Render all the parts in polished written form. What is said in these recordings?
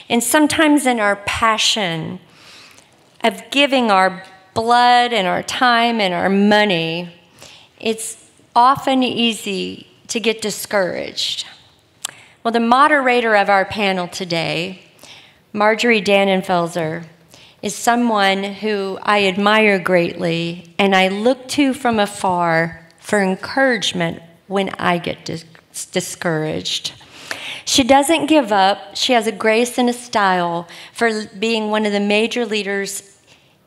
And sometimes in our passion of giving our blood and our time and our money, it's often easy to get discouraged. Well, the moderator of our panel today, Marjorie Dannenfelser, is someone who I admire greatly and I look to from afar for encouragement when I get discouraged. She doesn't give up. She has a grace and a style for being one of the major leaders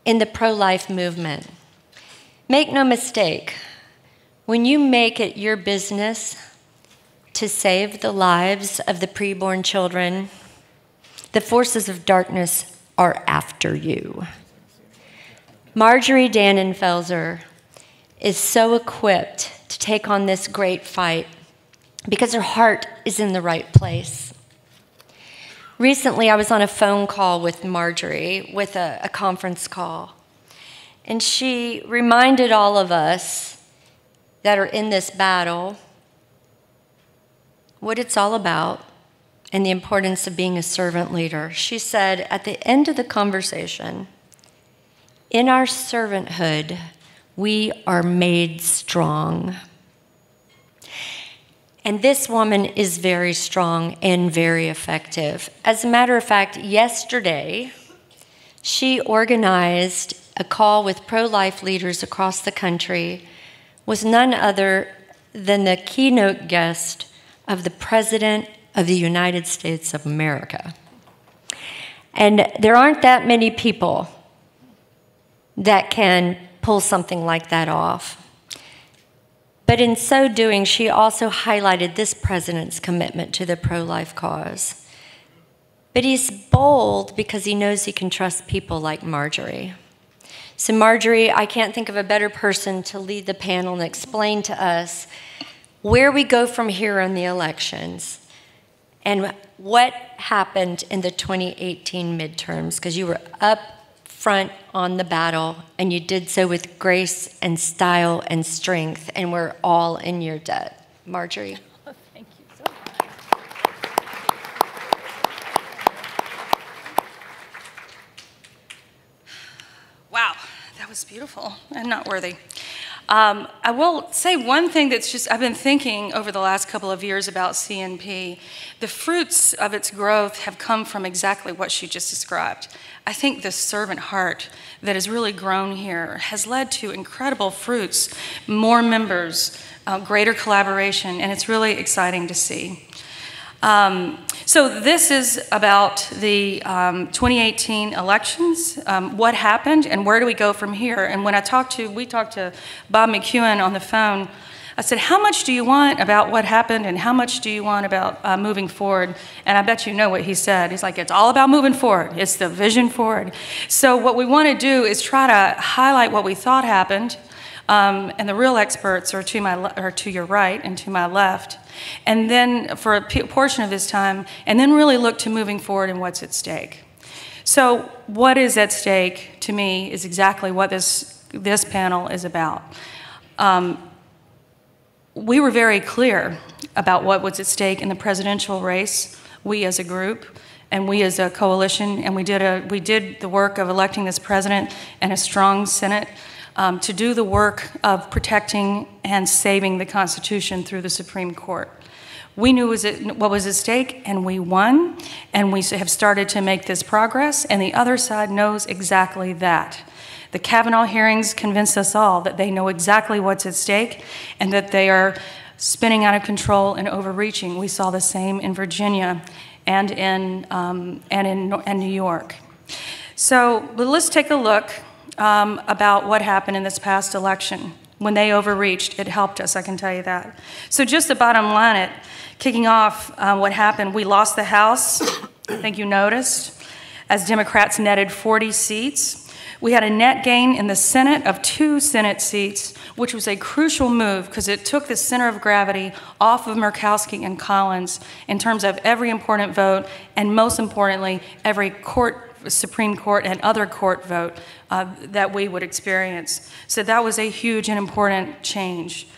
in the pro-life movement. Make no mistake, when you make it your business to save the lives of the preborn children, the forces of darkness are after you. Marjorie Dannenfelser is so equipped to take on this great fight because her heart is in the right place. Recently, I was on a phone call with Marjorie, with a conference call, and she reminded all of us that are in this battle what it's all about and the importance of being a servant leader. She said at the end of the conversation, in our servanthood, we are made strong. And this woman is very strong and very effective. As a matter of fact, yesterday, she organized a call with pro-life leaders across the country, was none other than the keynote guest of the President of the United States of America. And there aren't that many people that can pull something like that off. But in so doing, she also highlighted this president's commitment to the pro-life cause. But he's bold because he knows he can trust people like Marjorie. So Marjorie, I can't think of a better person to lead the panel and explain to us where we go from here on the elections and what happened in the 2018 midterms, because you were up front on the battle, and you did so with grace and style and strength, and we're all in your debt. Marjorie. Oh, thank you so much. Wow, that was beautiful and not worthy. I will say one thing that's just, I've been thinking over the last couple of years about CNP. The fruits of its growth have come from exactly what she just described. I think the servant heart that has really grown here has led to incredible fruits, more members, greater collaboration, and it's really exciting to see. So this is about the 2018 elections, what happened and where do we go from here? And when we talked to Bob McEwen on the phone, I said, how much do you want about what happened and how much do you want about moving forward? And I bet you know what he said. He's like, it's all about moving forward. It's the vision forward. So what we want to do is try to highlight what we thought happened, and the real experts are to your right and to my left. And then for a portion of this time, and then really look to moving forward and what's at stake. So what is at stake, to me, is exactly what this panel is about. We were very clear about what was at stake in the presidential race, we as a group, and we as a coalition, and we did the work of electing this president and a strong Senate to do the work of protecting and saving the Constitution through the Supreme Court. We knew what was at stake, and we won, and we have started to make this progress, and the other side knows exactly that. The Kavanaugh hearings convinced us all that they know exactly what's at stake and that they are spinning out of control and overreaching. We saw the same in Virginia and in New York. So let's take a look about what happened in this past election. When they overreached, it helped us, I can tell you that. So just the bottom line, kicking off what happened, we lost the House, I think you noticed, as Democrats netted 40 seats. We had a net gain in the Senate of 2 Senate seats, which was a crucial move because it took the center of gravity off of Murkowski and Collins in terms of every important vote, and most importantly, every Supreme Court and other court vote that we would experience. So that was a huge and important change.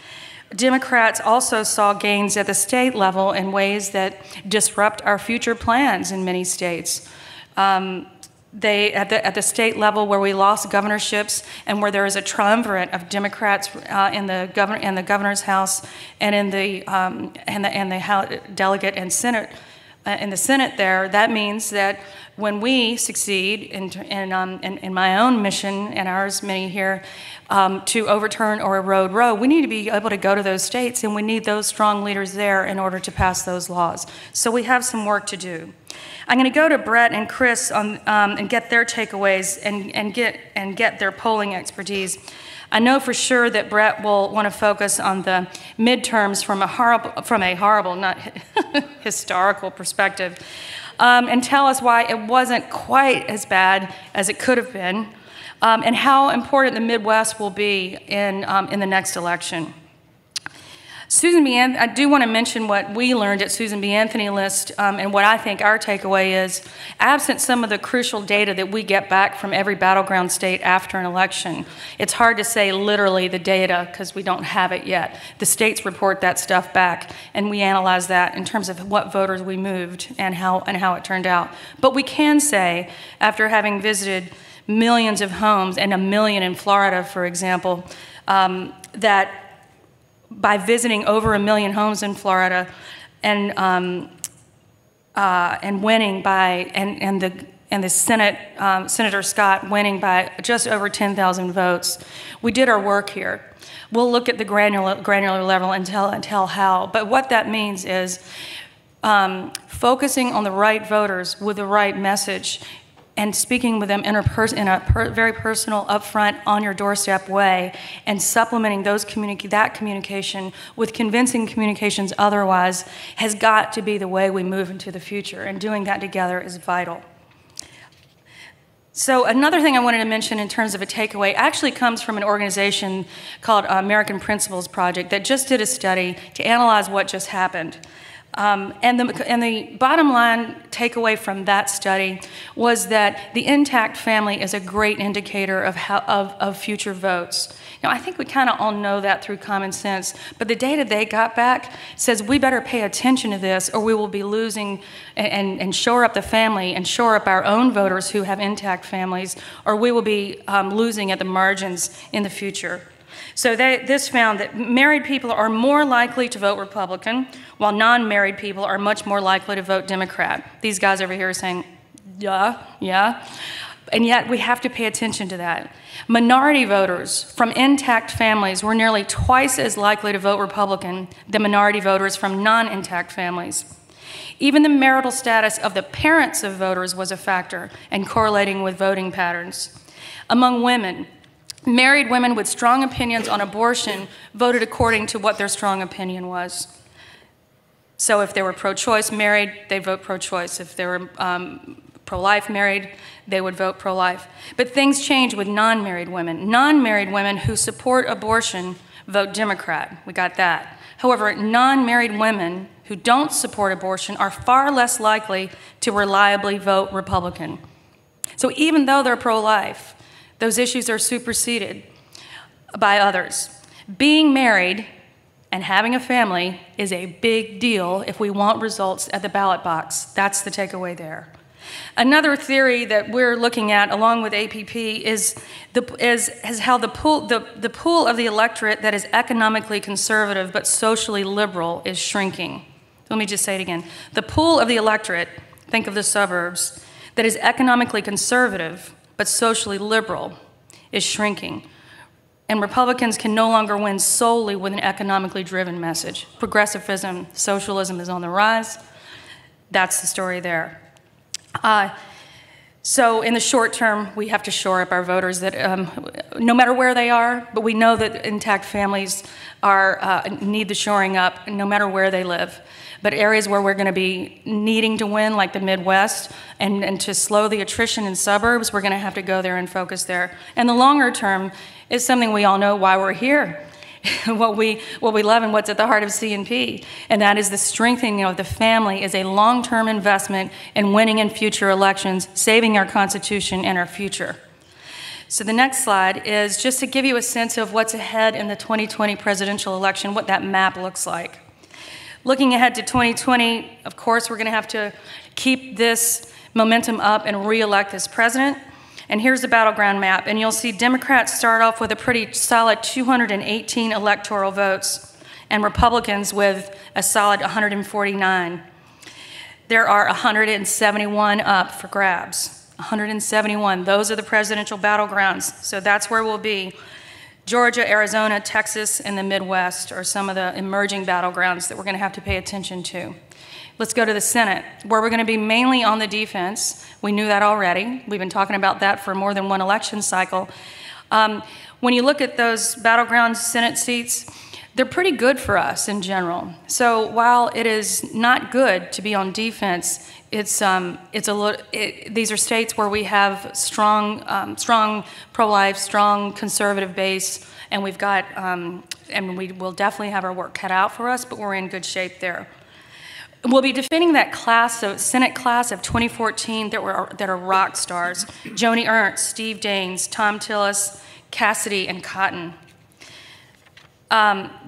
Democrats also saw gains at the state level in ways that disrupt our future plans in many states. At the state level, where we lost governorships and where there is a triumvirate of Democrats in the governor's house and in the delegate and Senate, in the Senate there, that means that when we succeed in my own mission and ours, many here, to overturn or erode Roe, we need to be able to go to those states, and we need those strong leaders there in order to pass those laws. So we have some work to do. I'm going to go to Brett and Chris and get their takeaways and get their polling expertise. I know for sure that Brett will want to focus on the midterms from a horrible, not historical perspective, and tell us why it wasn't quite as bad as it could have been, and how important the Midwest will be in the next election. I do want to mention what we learned at Susan B. Anthony List, and what I think our takeaway is. Absent some of the crucial data that we get back from every battleground state after an election, it's hard to say literally the data because we don't have it yet. The states report that stuff back, and we analyze that in terms of what voters we moved and how it turned out. But we can say, after having visited millions of homes, and 1 million in Florida, for example, that by visiting over 1 million homes in Florida and winning by the Senate, Senator Scott winning by just over 10,000 votes, we did our work here. We'll look at the granular level and tell how. But what that means is focusing on the right voters with the right message and speaking with them in a very personal, upfront, on your doorstep way, and supplementing that communication with convincing communications otherwise has got to be the way we move into the future, and doing that together is vital. So another thing I wanted to mention in terms of a takeaway actually comes from an organization called American Principles Project that just did a study to analyze what just happened. And the bottom line takeaway from that study was that the intact family is a great indicator of future votes. Now, I think we kind of all know that through common sense, but the data they got back says we better pay attention to this, or we will be losing and shore up the family and shore up our own voters who have intact families, or we will be losing at the margins in the future. So this found that married people are more likely to vote Republican, while non-married people are much more likely to vote Democrat. These guys over here are saying, yeah. And yet we have to pay attention to that. Minority voters from intact families were nearly twice as likely to vote Republican than minority voters from non-intact families. Even the marital status of the parents of voters was a factor and correlating with voting patterns. Among women, married women with strong opinions on abortion voted according to what their strong opinion was. So if they were pro-choice married, they'd vote pro-choice. If they were pro-life married, they would vote pro-life. But things change with non-married women. Non-married women who support abortion vote Democrat. We got that. However, non-married women who don't support abortion are far less likely to reliably vote Republican. So even though they're pro-life, those issues are superseded by others. Being married and having a family is a big deal if we want results at the ballot box. That's the takeaway there. Another theory that we're looking at, along with APP, is how the pool of the electorate that is economically conservative but socially liberal is shrinking. Let me just say it again. The pool of the electorate, think of the suburbs, that is economically conservative but socially liberal is shrinking. And Republicans can no longer win solely with an economically driven message. Progressivism, socialism is on the rise. That's the story there. So in the short term, we have to shore up our voters that no matter where they are, but we know that intact families need the shoring up no matter where they live. But areas where we're going to be needing to win, like the Midwest, and to slow the attrition in suburbs, we're going to have to go there and focus there. And the longer term is something we all know why we're here, what we love and what's at the heart of CNP, and that is the strengthening of the family is a long-term investment in winning in future elections, saving our Constitution and our future. So the next slide is just to give you a sense of what's ahead in the 2020 presidential election, what that map looks like. Looking ahead to 2020, of course, we're going to have to keep this momentum up and re-elect this president. And here's the battleground map. And you'll see Democrats start off with a pretty solid 218 electoral votes, and Republicans with a solid 149. There are 171 up for grabs. 171. Those are the presidential battlegrounds. So that's where we'll be. Georgia, Arizona, Texas, and the Midwest are some of the emerging battlegrounds that we're going to have to pay attention to. Let's go to the Senate, where we're going to be mainly on the defense. We knew that already. We've been talking about that for more than one election cycle. When you look at those battleground Senate seats, they're pretty good for us in general. So while it is not good to be on defense, these are states where we have strong pro-life, strong conservative base, and we've got, and we will definitely have our work cut out for us, but we're in good shape there. We'll be defending that Senate class of 2014 that are rock stars: Joni Ernst, Steve Daines, Tom Tillis, Cassidy, and Cotton.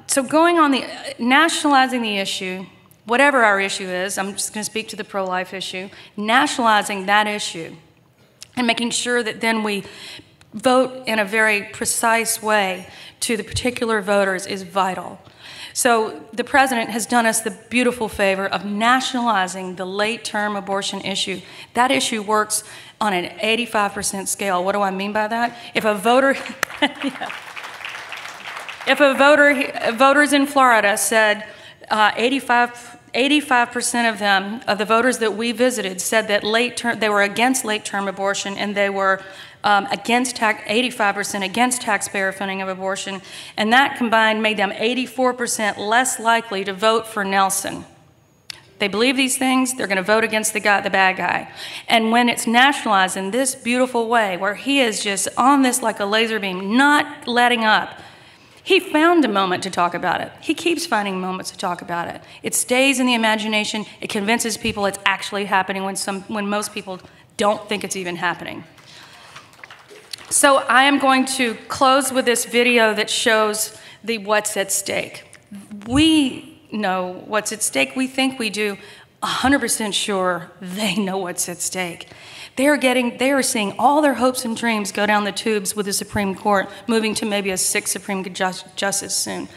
So going on nationalizing the issue, whatever our issue is, I'm just going to speak to the pro-life issue, nationalizing that issue and making sure that then we vote in a very precise way to the particular voters is vital. So the president has done us the beautiful favor of nationalizing the late-term abortion issue. That issue works on an 85% scale. What do I mean by that? If a voter... yeah. If voters in Florida said 85% of them, of the voters that we visited, said that they were against late-term abortion, and they were 85% against taxpayer funding of abortion, and that combined made them 84% less likely to vote for Nelson. They believe these things, they're going to vote against the bad guy. And when it's nationalized in this beautiful way, where he is just on this like a laser beam, not letting up, he found a moment to talk about it. He keeps finding moments to talk about it. It stays in the imagination. It convinces people it's actually happening when most people don't think it's even happening. So I am going to close with this video that shows what's at stake. We know what's at stake. We think we do. 100% sure they know what's at stake. They are seeing all their hopes and dreams go down the tubes with the Supreme Court, moving to maybe a 6th Supreme Justice soon.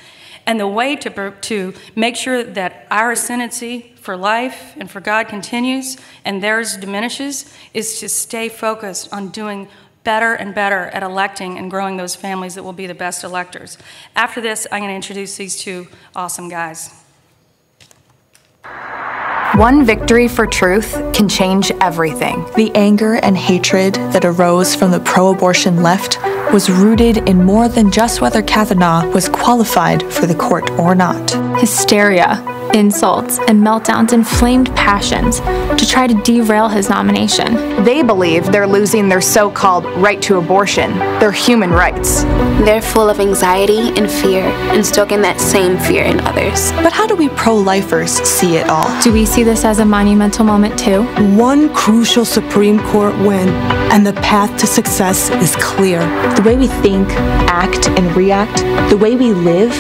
And the way to make sure that our ascendancy for life and for God continues and theirs diminishes is to stay focused on doing better and better at electing and growing those families that will be the best electors. After this, I'm going to introduce these two awesome guys. One victory for truth can change everything. The anger and hatred that arose from the pro-abortion left was rooted in more than just whether Kavanaugh was qualified for the court or not. Hysteria, insults, and meltdowns inflamed passions to try to derail his nomination. They believe they're losing their so-called right to abortion, their human rights. They're full of anxiety and fear and stoking that same fear in others. But how do we pro-lifers see it all? Do we see this as a monumental moment too? One crucial Supreme Court win, and the path to success is clear. The way we think, act, and react, the way we live,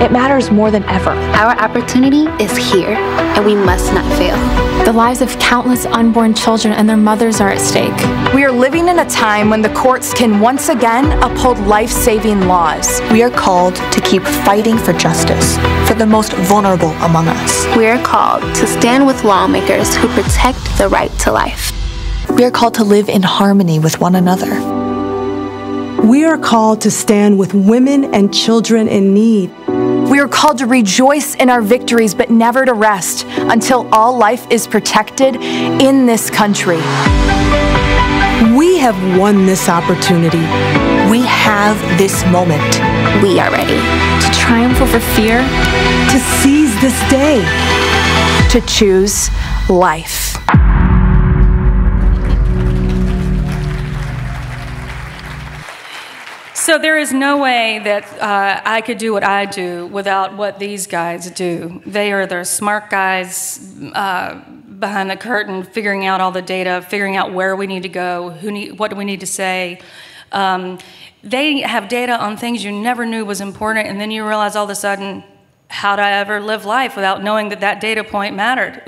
it matters more than ever. Our opportunity is here, and we must not fail. The lives of countless unborn children and their mothers are at stake. We are living in a time when the courts can once again uphold life-saving laws. We are called to keep fighting for justice for the most vulnerable among us. We are called to stand with lawmakers who protect the right to life. We are called to live in harmony with one another. We are called to stand with women and children in need. We are called to rejoice in our victories, but never to rest until all life is protected in this country. We have won this opportunity. We have this moment. We are ready. To triumph over fear. To seize this day. To choose life. So there is no way that I could do what I do without what these guys do. They are the smart guys behind the curtain, figuring out all the data, figuring out where we need to go, what do we need to say. They have data on things you never knew was important, and then you realize all of a sudden, how'd I ever live life without knowing that that data point mattered?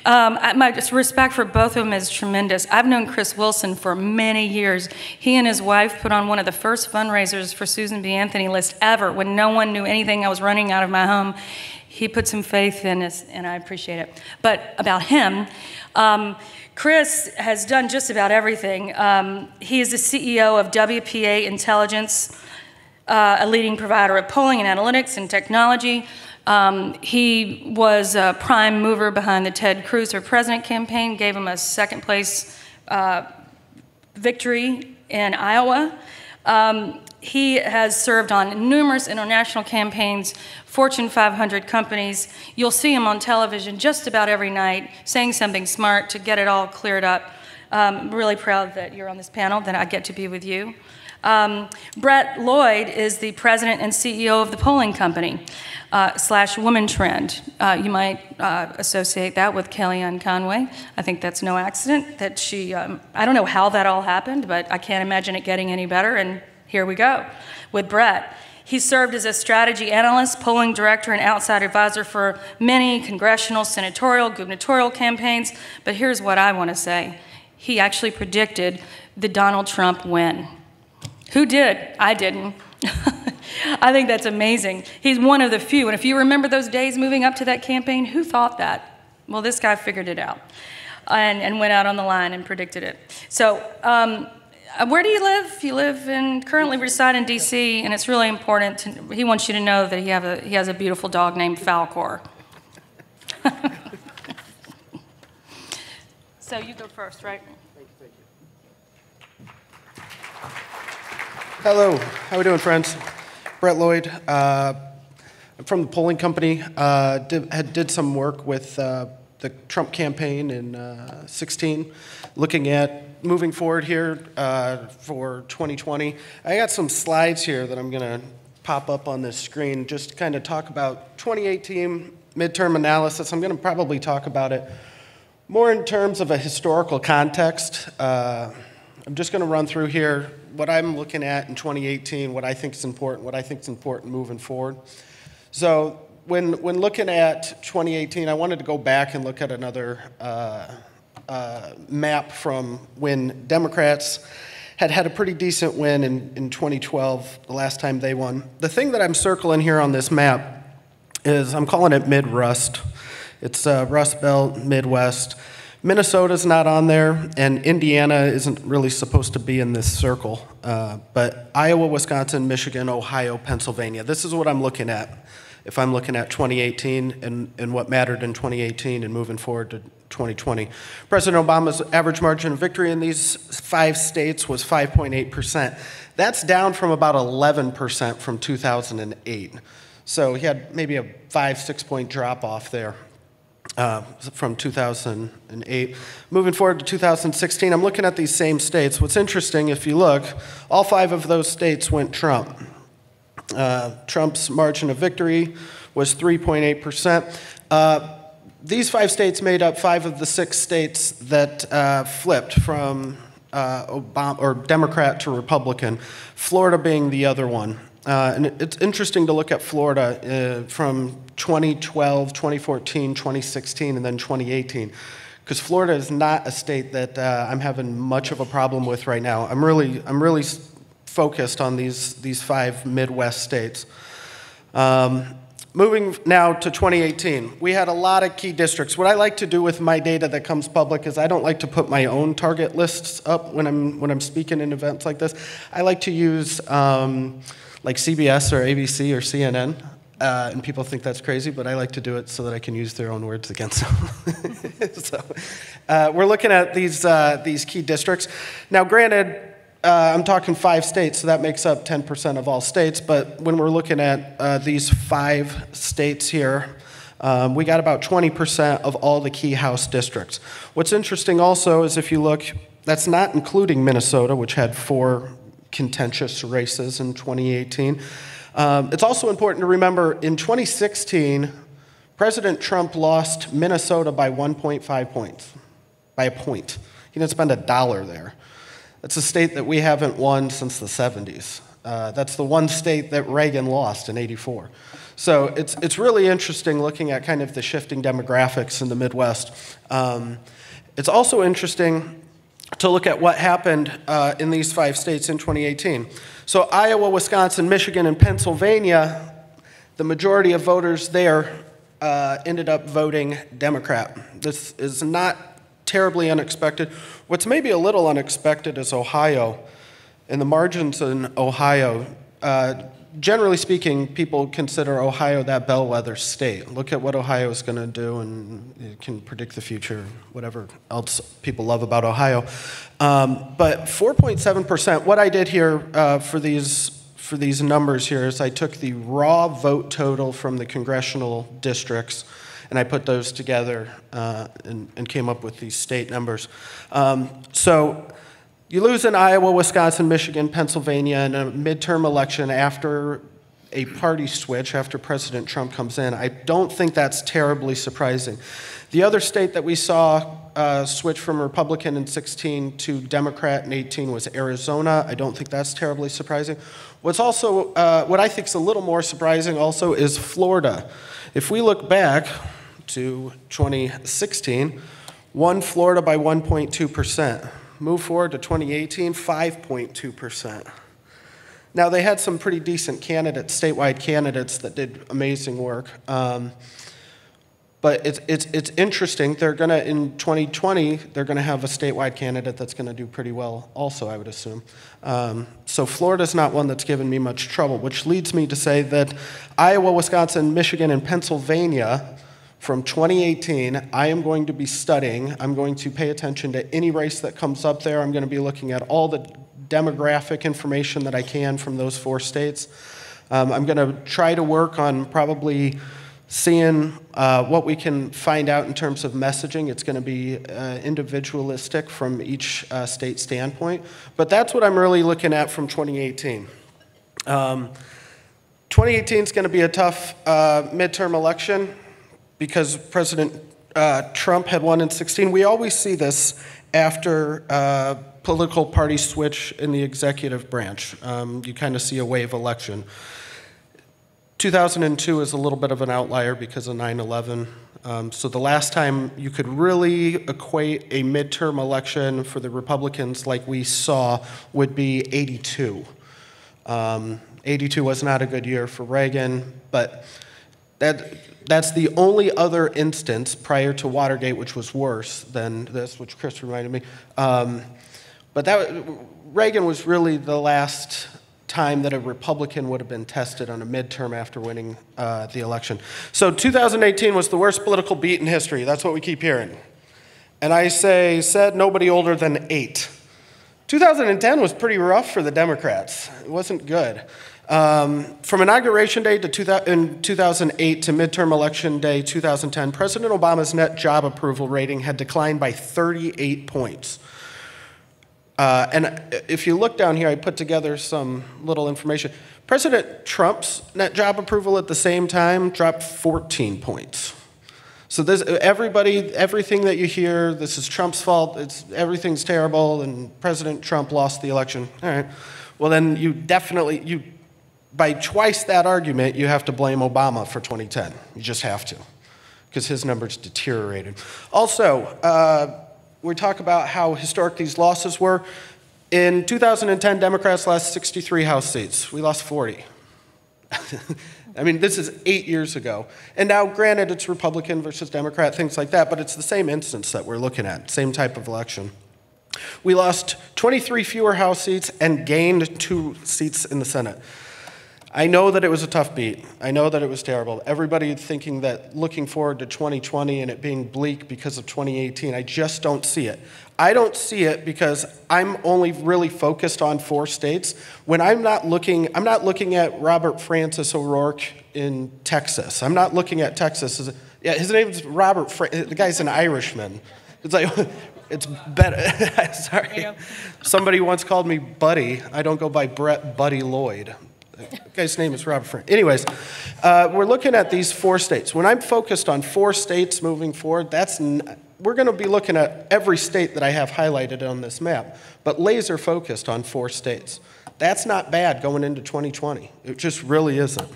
My respect for both of them is tremendous. I've known Chris Wilson for many years. He and his wife put on one of the first fundraisers for Susan B. Anthony list ever when no one knew anything. I was running out of my home. He put some faith in us, and I appreciate it. But about him, Chris has done just about everything. He is the CEO of WPA Intelligence, a leading provider of polling and analytics and technology. He was a prime mover behind the Ted Cruz for President campaign, gave him a second place victory in Iowa. He has served on numerous international campaigns, Fortune 500 companies. You'll see him on television just about every night saying something smart to get it all cleared up. I'm really proud that you're on this panel, that I get to be with you. Brett Lloyd is the president and CEO of the polling company, / Woman Trend. You might associate that with Kellyanne Conway. I think that's no accident that she, I don't know how that all happened, but I can't imagine it getting any better, and here we go with Brett. He served as a strategy analyst, polling director, and outside advisor for many congressional, senatorial, gubernatorial campaigns, but here's what I want to say. He actually predicted the Donald Trump win. Who did? I didn't. I think that's amazing. He's one of the few, and if you remember those days moving up to that campaign, who thought that? Well, this guy figured it out and went out on the line and predicted it. So where do you live? You live currently reside in D.C., and it's really important. He wants you to know that he has a beautiful dog named Falcor. So you go first, right? Hello, how we doing, friends? Brett Lloyd. I'm from the polling company. Did some work with the Trump campaign in 16, looking at moving forward here for 2020. I got some slides here that I'm going to pop up on this screen, just to kind of talk about 2018 midterm analysis. I'm going to probably talk about it more in terms of a historical context. I'm just going to run through here what I'm looking at in 2018, what I think is important, moving forward. So when looking at 2018, I wanted to go back and look at another map from when Democrats had a pretty decent win in 2012, the last time they won. The thing that I'm circling here on this map is I'm calling it Mid-Rust. It's Rust Belt, Midwest. Minnesota's not on there, and Indiana isn't really supposed to be in this circle. But Iowa, Wisconsin, Michigan, Ohio, Pennsylvania. This is what I'm looking at if I'm looking at 2018 and what mattered in 2018 and moving forward to 2020. President Obama's average margin of victory in these 5 states was 5.8%. That's down from about 11% from 2008. So he had maybe a 5-6 point drop off there. From 2008. Moving forward to 2016, I'm looking at these same states. What's interesting, if you look, all 5 of those states went Trump. Trump's margin of victory was 3.8%. These 5 states made up 5 of the 6 states that flipped from Obama, or Democrat to Republican, Florida being the other one. And it's interesting to look at Florida from 2012, 2014, 2016, and then 2018, because Florida is not a state that I'm having much of a problem with right now. I'm really focused on these 5 Midwest states. Moving now to 2018, we had a lot of key districts. What I like to do with my data that comes public is I don't like to put my own target lists up when I'm speaking in events like this. I like to use like CBS or ABC or CNN, and people think that's crazy, but I like to do it so that I can use their own words against them. So we're looking at these key districts. Now, granted, I'm talking 5 states, so that makes up 10% of all states, but when we're looking at these 5 states here, we got about 20% of all the key House districts. What's interesting also is if you look, that's not including Minnesota, which had 4 contentious races in 2018. It's also important to remember in 2016, President Trump lost Minnesota by 1.5 points, by a point. He didn't spend $1 there. It's a state that we haven't won since the 70s. That's the one state that Reagan lost in '84. So it's really interesting looking at kind of the shifting demographics in the Midwest. It's also interesting to look at what happened in these 5 states in 2018. So Iowa, Wisconsin, Michigan, and Pennsylvania, the majority of voters there ended up voting Democrat. This is not terribly unexpected. What's maybe a little unexpected is Ohio. In the margins in Ohio, generally speaking, people consider Ohio that bellwether state. Look at what Ohio is going to do, and it can predict the future, whatever else people love about Ohio. But 4.7%, what I did here for these numbers here is I took the raw vote total from the congressional districts, and I put those together and came up with these state numbers. So you lose in Iowa, Wisconsin, Michigan, Pennsylvania in a midterm election after a party switch, after President Trump comes in. I don't think that's terribly surprising. The other state that we saw switch from Republican in 16 to Democrat in 18 was Arizona. I don't think that's terribly surprising. What's also, what I think is a little more surprising also is Florida. If we look back to 2016, won Florida by 1.2%. Move forward to 2018, 5.2%. Now, they had some pretty decent candidates, statewide candidates that did amazing work. But it's interesting. They're going to, in 2020, they're going to have a statewide candidate that's going to do pretty well also, I would assume. So Florida's not one that's given me much trouble, which leads me to say that Iowa, Wisconsin, Michigan, and Pennsylvania, from 2018, I am going to be studying. I'm going to pay attention to any race that comes up there. I'm going to be looking at all the demographic information that I can from those 4 states. I'm going to try to work on probably seeing what we can find out in terms of messaging. It's going to be individualistic from each state standpoint. But that's what I'm really looking at from 2018. 2018 is going to be a tough midterm election, because President Trump had won in 16. We always see this after political party switch in the executive branch. You kind of see a wave election. 2002 is a little bit of an outlier because of 9/11. So the last time you could really equate a midterm election for the Republicans like we saw would be 82. 82 was not a good year for Reagan, but that's the only other instance prior to Watergate, which was worse than this, which Chris reminded me. But Reagan was really the last time that a Republican would have been tested on a midterm after winning the election. So 2018 was the worst political beat in history. That's what we keep hearing. And I said nobody older than 8. 2010 was pretty rough for the Democrats. It wasn't good. From Inauguration Day in 2008 to midterm election day 2010, President Obama's net job approval rating had declined by 38 points. And if you look down here, I put together some little information. President Trump's net job approval at the same time dropped 14 points. So everything that you hear, this is Trump's fault, everything's terrible, and President Trump lost the election. All right. Well, then by twice that argument, you have to blame Obama for 2010. You just have to, because his numbers deteriorated. Also, we talk about how historic these losses were. In 2010, Democrats lost 63 House seats. We lost 40. I mean, this is 8 years ago. And now, granted, it's Republican versus Democrat, things like that, but it's the same instance that we're looking at, same type of election. We lost 23 fewer House seats and gained 2 seats in the Senate. I know that it was a tough beat. I know that it was terrible. Everybody thinking that looking forward to 2020 and it being bleak because of 2018, I just don't see it. I don't see it because I'm only really focused on 4 states. When I'm not looking at Robert Francis O'Rourke in Texas. I'm not looking at Texas. Yeah, his name is Robert. The guy's an Irishman. It's like, it's better. Sorry. Somebody once called me Buddy. I don't go by Brett Buddy Lloyd. The guy's name is Robert Frank. Anyways, we're looking at these 4 states. When I'm focused on 4 states moving forward, we're going to be looking at every state that I have highlighted on this map, but laser focused on 4 states. That's not bad going into 2020. It just really isn't.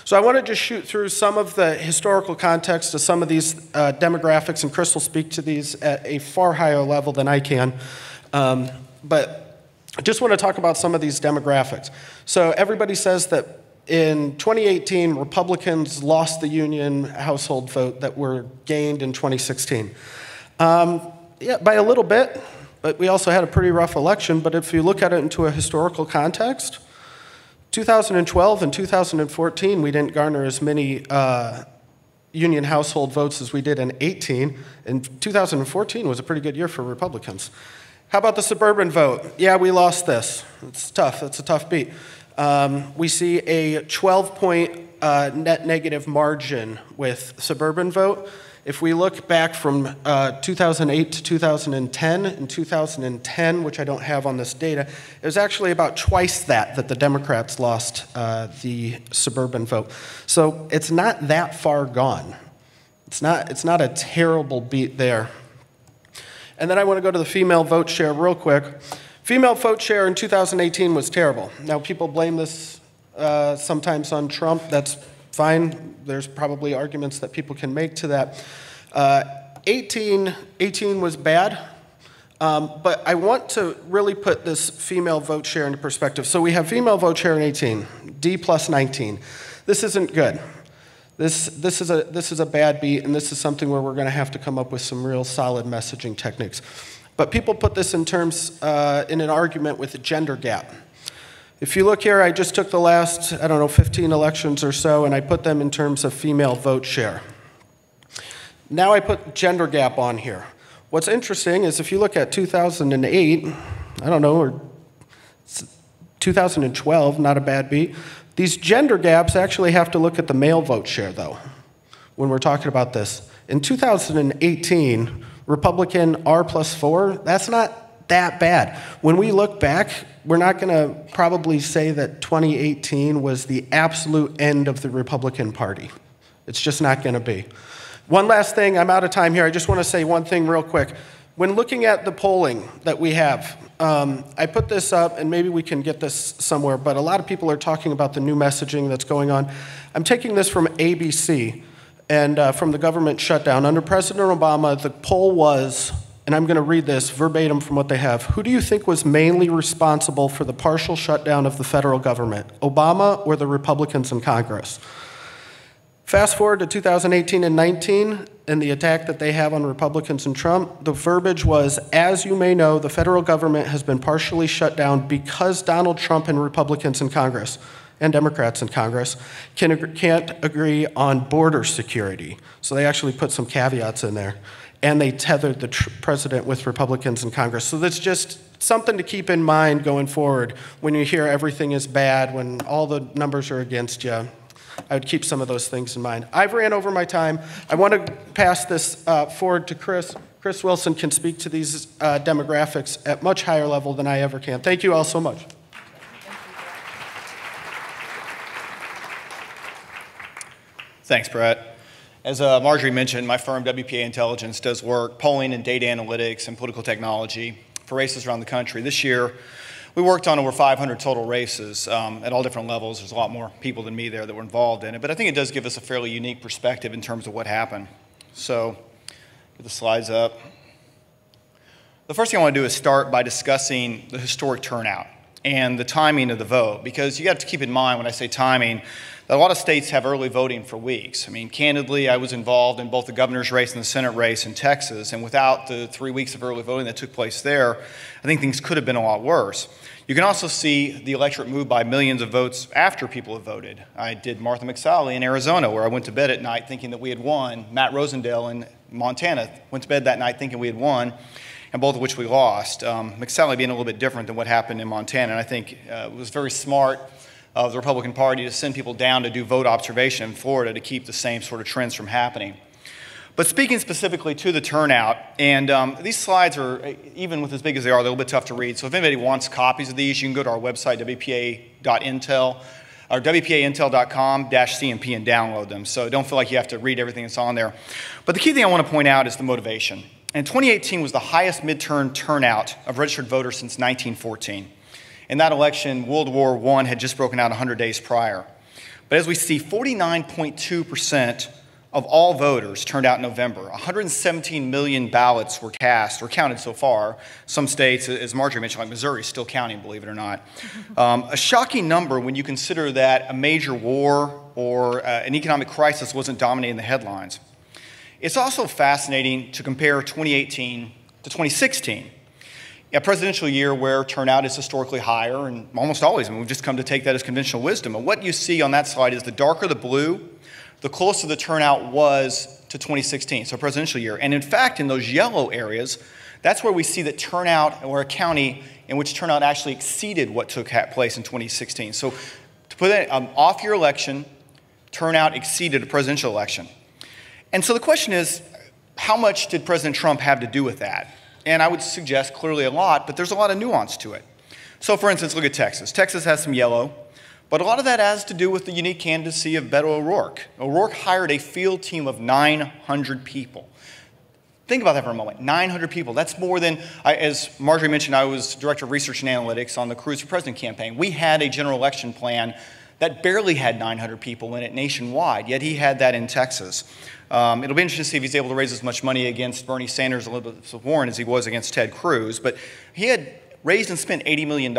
So I want to just shoot through some of the historical context of some of these demographics, and Chris will speak to these at a far higher level than I can. But I just want to talk about some of these demographics. So everybody says that in 2018, Republicans lost the union household vote that were gained in 2016. Yeah, by a little bit, but we also had a pretty rough election. But if you look at it into a historical context, 2012 and 2014, we didn't garner as many union household votes as we did in 18. And 2014 was a pretty good year for Republicans. How about the suburban vote? Yeah, we lost this. It's tough. It's a tough beat. We see a 12-point net negative margin with suburban vote. If we look back from 2008 to 2010, in 2010, which I don't have on this data, it was actually about twice that the Democrats lost the suburban vote. So it's not that far gone. It's not a terrible beat there. And then I want to go to the female vote share real quick. Female vote share in 2018 was terrible. Now, people blame this sometimes on Trump. That's fine. There's probably arguments that people can make to that. 18 was bad, but I want to really put this female vote share into perspective. So we have female vote share in 18, D plus 19. This isn't good. This is a bad beat, and this is something where we're going to have to come up with some real solid messaging techniques. But people put this in terms, in an argument with a gender gap. If you look here, I just took the last, 15 elections or so, and I put them in terms of female vote share. Now I put gender gap on here. What's interesting is if you look at 2008, or 2012, not a bad beat. These gender gaps actually have to look at the male vote share, though, when we're talking about this. In 2018, Republican R plus 4, that's not that bad. When we look back, we're not going to probably say that 2018 was the absolute end of the Republican Party. It's just not going to be. One last thing, I'm out of time here. I just want to say one thing real quick. When looking at the polling that we have, I put this up, and maybe we can get this somewhere, but a lot of people are talking about the new messaging that's going on. I'm taking this from ABC and from the government shutdown. Under President Obama, the poll was, and I'm going to read this verbatim from what they have, who do you think was mainly responsible for the partial shutdown of the federal government, Obama or the Republicans in Congress? Fast forward to 2018 and 19, and the attack that they have on Republicans and Trump, the verbiage was, as you may know, the federal government has been partially shut down because Donald Trump and Republicans in Congress and Democrats in Congress can't agree on border security. So they actually put some caveats in there. And they tethered the president with Republicans in Congress. So that's just something to keep in mind going forward when you hear everything is bad, when all the numbers are against you. I would keep some of those things in mind. I've ran over my time. I want to pass this forward to Chris. Chris Wilson can speak to these demographics at much higher level than I ever can. Thank you all so much. Thanks, Brett. As Marjorie mentioned, my firm, WPA Intelligence, does work polling and data analytics and political technology for races around the country. This year, we worked on over 500 total races at all different levels. There's a lot more people than me there that were involved in it, but I think it does give us a fairly unique perspective in terms of what happened. So, get the slides up. The first thing I want to do is start by discussing the historic turnout and the timing of the vote, because you got to keep in mind when I say timing, that a lot of states have early voting for weeks. I mean, candidly, I was involved in both the governor's race and the Senate race in Texas, and without the 3 weeks of early voting that took place there, I think things could have been a lot worse. You can also see the electorate move by millions of votes after people have voted. I did Martha McSally in Arizona, where I went to bed at night thinking that we had won. Matt Rosendale in Montana went to bed that night thinking we had won, and both of which we lost. McSally being a little bit different than what happened in Montana, and I think it was very smart of the Republican Party to send people down to do vote observation in Florida to keep the same sort of trends from happening. But speaking specifically to the turnout, and these slides are, even with as big as they are, they're a little bit tough to read. So if anybody wants copies of these, you can go to our website, wpa.intel, or wpaintel.com/CNP and download them. So don't feel like you have to read everything that's on there. But the key thing I want to point out is the motivation. And 2018 was the highest midterm turnout of registered voters since 1914. In that election, World War I had just broken out 100 days prior. But as we see, 49.2% of all voters turned out in November. 117 million ballots were cast or counted so far. Some states, as Marjorie mentioned, like Missouri, is still counting, believe it or not. A shocking number when you consider that a major war or an economic crisis wasn't dominating the headlines. It's also fascinating to compare 2018 to 2016, a presidential year where turnout is historically higher and almost always, and we've just come to take that as conventional wisdom. And what you see on that slide is the darker the blue, the closer the turnout was to 2016, so presidential year. And in fact, in those yellow areas, that's where we see that turnout, or a county in which turnout actually exceeded what took place in 2016. So to put it, off-year election, turnout exceeded a presidential election. And so the question is, how much did President Trump have to do with that? And I would suggest clearly a lot, but there's a lot of nuance to it. So for instance, look at Texas. Texas has some yellow, but a lot of that has to do with the unique candidacy of Beto O'Rourke. O'Rourke hired a field team of 900 people. Think about that for a moment, 900 people. That's more than, as Marjorie mentioned, I was Director of Research and Analytics on the Cruz for President campaign. We had a general election plan that barely had 900 people in it nationwide, yet he had that in Texas. It'll be interesting to see if he's able to raise as much money against Bernie Sanders and Elizabeth Warren as he was against Ted Cruz, but he had raised and spent $80 million.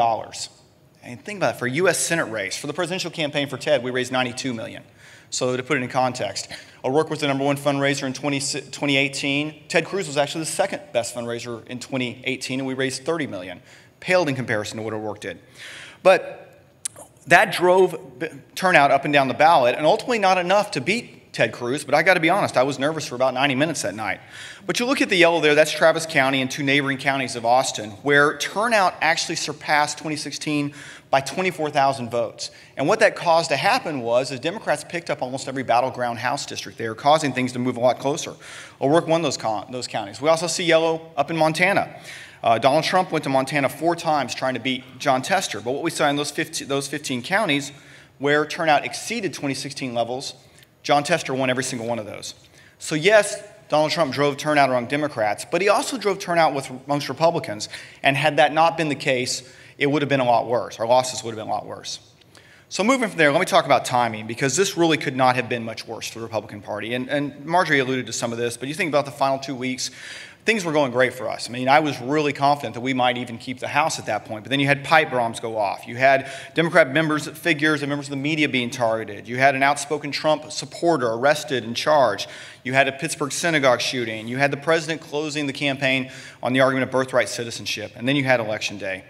And think about it, for a U.S. Senate race, for the presidential campaign for Ted, we raised $92 million. So to put it in context, O'Rourke was the #1 fundraiser in 2018. Ted Cruz was actually the second best fundraiser in 2018, and we raised $30 million, paled in comparison to what O'Rourke did. But that drove turnout up and down the ballot, and ultimately not enough to beat Ted Cruz, but I got to be honest, I was nervous for about 90 minutes that night. But you look at the yellow there, that's Travis County and 2 neighboring counties of Austin, where turnout actually surpassed 2016 by 24,000 votes. And what that caused to happen was the Democrats picked up almost every battleground House district there, causing things to move a lot closer. O'Rourke won those counties. We also see yellow up in Montana. Donald Trump went to Montana 4 times trying to beat John Tester. But what we saw in those 15 counties where turnout exceeded 2016 levels, John Tester won every single one of those. So yes, Donald Trump drove turnout among Democrats, but he also drove turnout amongst Republicans. And had that not been the case, it would have been a lot worse. Our losses would have been a lot worse. So moving from there, let me talk about timing, because this really could not have been much worse for the Republican Party. And Marjorie alluded to some of this, but you think about the final 2 weeks, things were going great for us. I mean, I was really confident that we might even keep the House at that point. But then you had pipe bombs go off. You had Democrat figures and members of the media being targeted. You had an outspoken Trump supporter arrested and charged. You had a Pittsburgh synagogue shooting. You had the president closing the campaign on the argument of birthright citizenship. And then you had Election Day.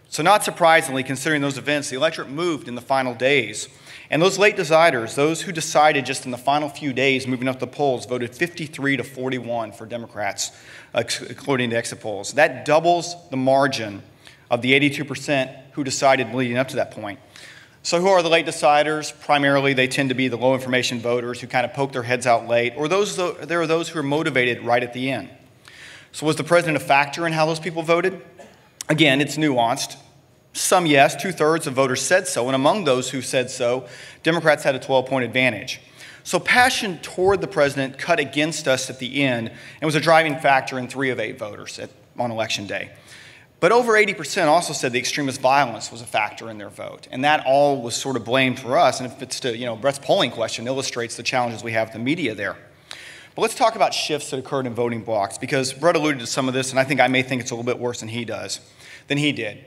So not surprisingly, considering those events, the electorate moved in the final days. And those late deciders, those who decided just in the final few days moving up the polls, voted 53 to 41 for Democrats, according to exit polls. That doubles the margin of the 82% who decided leading up to that point. So who are the late deciders? Primarily, they tend to be the low information voters who kind of poke their heads out late, or there are those who are motivated right at the end. So was the president a factor in how those people voted? Again, it's nuanced. Some yes, 2/3 of voters said so, and among those who said so, Democrats had a 12-point advantage. So passion toward the president cut against us at the end and was a driving factor in 3 of 8 voters on Election Day. But over 80% also said the extremist violence was a factor in their vote, and that all was sort of blamed for us. And if it's to, Brett's polling question illustrates the challenges we have with the media there. But let's talk about shifts that occurred in voting blocks, because Brett alluded to some of this, and I may think it's a little bit worse than he did.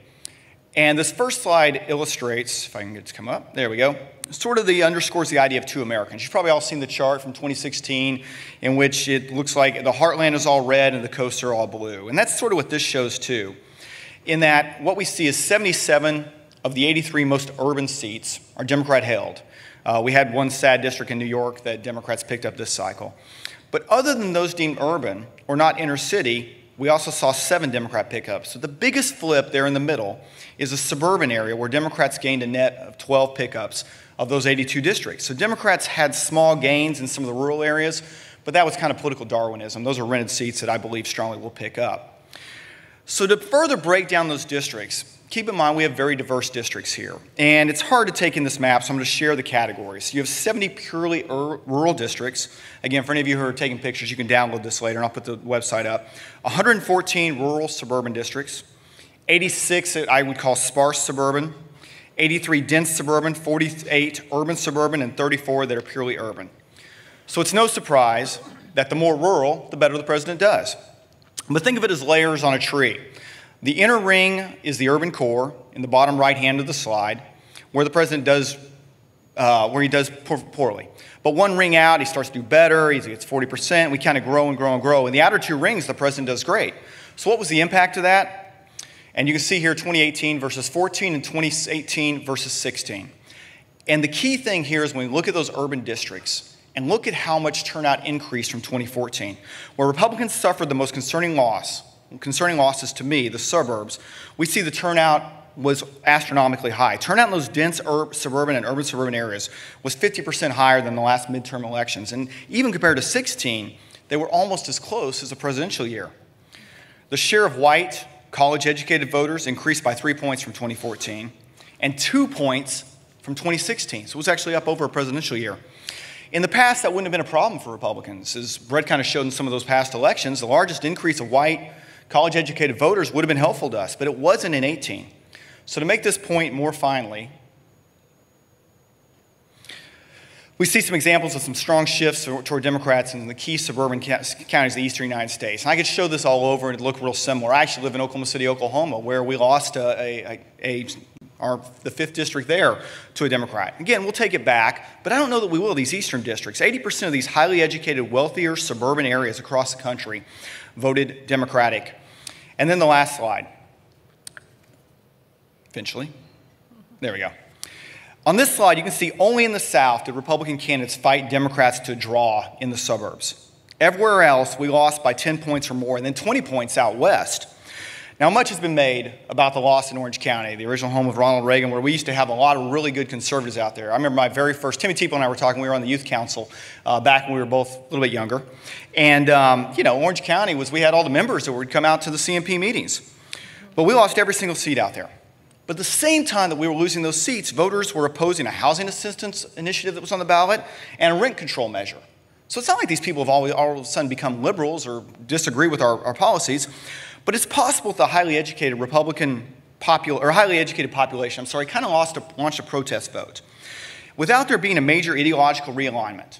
And this first slide illustrates, if I can get it to come up, there we go, sort of underscores the idea of 2 Americans. You've probably all seen the chart from 2016 in which it looks like the heartland is all red and the coasts are all blue. And that's sort of what this shows too, in that what we see is 77 of the 83 most urban seats are Democrat held. We had one sad district in New York that Democrats picked up this cycle. But other than those deemed urban or not inner city, we also saw 7 Democrat pickups. So the biggest flip there in the middle is a suburban area where Democrats gained a net of 12 pickups of those 82 districts. So Democrats had small gains in some of the rural areas, but that was kind of political Darwinism. Those are rented seats that I believe strongly will pick up. So to further break down those districts, keep in mind we have very diverse districts here. And it's hard to take in this map, so I'm going to share the categories. You have 70 purely rural districts. Again, for any of you who are taking pictures, you can download this later, and I'll put the website up. 114 rural suburban districts, 86 that I would call sparse suburban, 83 dense suburban, 48 urban suburban, and 34 that are purely urban. So it's no surprise that the more rural, the better the president does. But think of it as layers on a tree. The inner ring is the urban core in the bottom right hand of the slide, where the president does, poorly. But one ring out, he starts to do better, he gets 40%, we kind of grow and grow and grow. In the outer two rings, the president does great. So what was the impact of that? And you can see here 2018 versus 14 and 2018 versus 16. And the key thing here is when we look at those urban districts, and look at how much turnout increased from 2014. Where Republicans suffered the most concerning losses to me, the suburbs, we see the turnout was astronomically high. Turnout in those dense suburban and urban suburban areas was 50% higher than the last midterm elections. And even compared to 16, they were almost as close as the presidential year. The share of white, college-educated voters increased by 3 points from 2014 and 2 points from 2016. So it was actually up over a presidential year. In the past, that wouldn't have been a problem for Republicans. As Brett kind of showed in some of those past elections, the largest increase of white, college-educated voters would have been helpful to us, but it wasn't in 18. So to make this point more finely, we see some examples of some strong shifts toward Democrats in the key suburban counties of the eastern United States. And I could show this all over and it'd look real similar. I actually live in Oklahoma City, Oklahoma, where we lost the 5th district there to a Democrat. Again, we'll take it back, but I don't know that we will these eastern districts. 80% of these highly educated, wealthier suburban areas across the country voted Democratic. And then the last slide. Eventually. There we go. On this slide, you can see only in the South did Republican candidates fight Democrats to draw in the suburbs. Everywhere else, we lost by 10 points or more, and then 20 points out west. Now, much has been made about the loss in Orange County, the original home of Ronald Reagan, where we used to have a lot of really good conservatives out there. I remember my very first, Timmy Teeple and I were talking, we were on the youth council back when we were both a little bit younger. And, Orange County we had all the members that would come out to the CNP meetings. But we lost every single seat out there. But at the same time that we were losing those seats, voters were opposing a housing assistance initiative that was on the ballot and a rent control measure. So it's not like these people have all of a sudden become liberals or disagree with our policies. But it's possible that the highly educated population, kind of launched a protest vote without there being a major ideological realignment.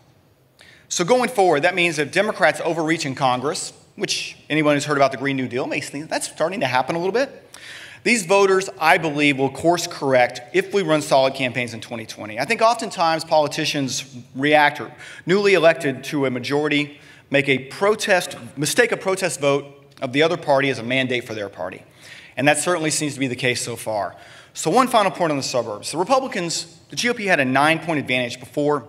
So going forward, that means if Democrats overreach in Congress, which anyone who's heard about the Green New Deal may think that's starting to happen a little bit, these voters, I believe, will course correct if we run solid campaigns in 2020. I think oftentimes politicians react, or newly elected to a majority, mistake a protest vote of the other party as a mandate for their party. And that certainly seems to be the case so far. So one final point on the suburbs. The Republicans, the GOP had a 9-point advantage before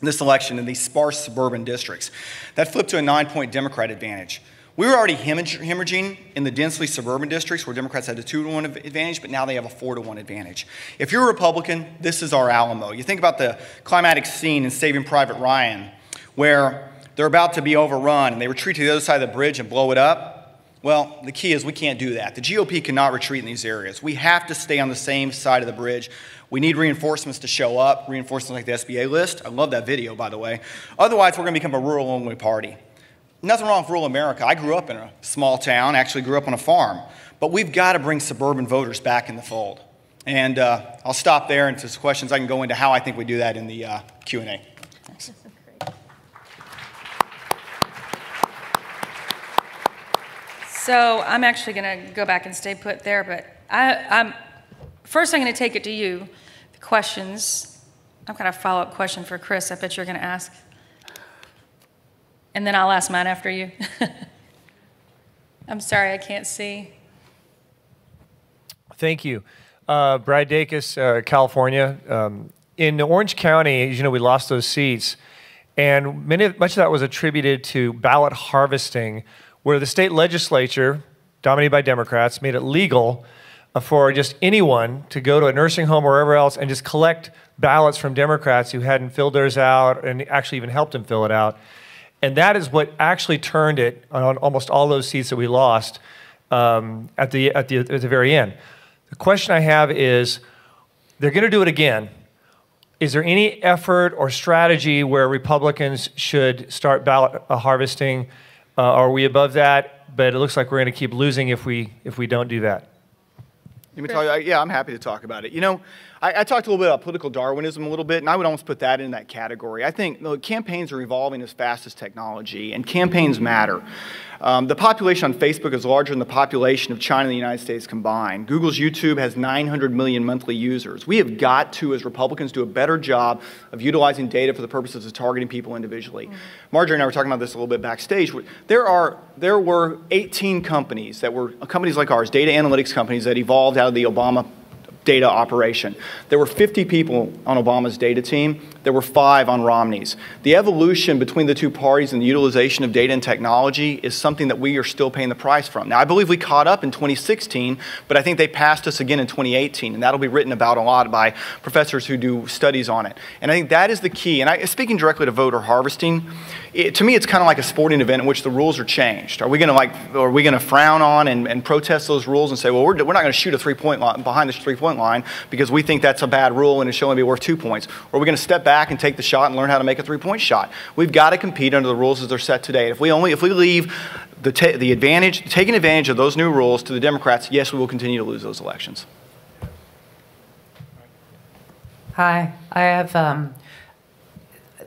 this election in these sparse suburban districts. That flipped to a 9-point Democrat advantage. We were already hemorrhaging in the densely suburban districts where Democrats had a 2-to-1 advantage, but now they have a 4-to-1 advantage. If you're a Republican, this is our Alamo. You think about the climatic scene in Saving Private Ryan, where they're about to be overrun and they retreat to the other side of the bridge and blow it up. Well, the key is we can't do that. The GOP cannot retreat in these areas. We have to stay on the same side of the bridge. We need reinforcements to show up, reinforcements like the SBA list. I love that video, by the way. Otherwise, we're going to become a rural-only party. Nothing wrong with rural America. I grew up in a small town, actually grew up on a farm. But we've got to bring suburban voters back in the fold. And I'll stop there, and if there's questions, I can go into how I think we do that in the Q&A. Thanks. So I'm actually going to go back and stay put there, but first I'm going to take it to you, the questions. I've got a follow-up question for Chris I bet you're going to ask. And then I'll ask mine after you. I'm sorry, I can't see. Thank you. Brad Dacus, California. In Orange County, as you know, we lost those seats, and much of that was attributed to ballot harvesting, where the state legislature, dominated by Democrats, made it legal for just anyone to go to a nursing home or wherever else and just collect ballots from Democrats who hadn't filled theirs out and actually even helped them fill it out. And that is what actually turned it on almost all those seats that we lost at the very end. The question I have is, they're going to do it again. Is there any effort or strategy where Republicans should start ballot harvesting? Are we above that? But it looks like we're going to keep losing if we don't do that. Yeah, I'm happy to talk about it. You know, I talked a little bit about political Darwinism a little bit, and I would almost put that in that category. I think campaigns are evolving as fast as technology, and campaigns matter. The population on Facebook is larger than the population of China and the United States combined. Google's YouTube has 900 million monthly users. We have got to, as Republicans, do a better job of utilizing data for the purposes of targeting people individually. Marjorie and I were talking about this a little bit backstage. There were 18 companies that were companies like ours, data analytics companies, that evolved out of the Obama data operation. There were 50 people on Obama's data team. There were 5 on Romney's. The evolution between the two parties and the utilization of data and technology is something that we are still paying the price from. Now, I believe we caught up in 2016, but I think they passed us again in 2018, and that'll be written about a lot by professors who do studies on it. And I think that is the key. And speaking directly to voter harvesting, to me, it's kind of like a sporting event in which the rules are changed. Are we going to frown on and protest those rules and say, well, we're not going to shoot a three-point line behind the three-point line because we think that's a bad rule and it should only be worth 2 points? Or are we going to step back and take the shot and learn how to make a three-point shot? We've got to compete under the rules as they're set today. If we leave taking advantage of those new rules to the Democrats, yes, we will continue to lose those elections. Hi, I have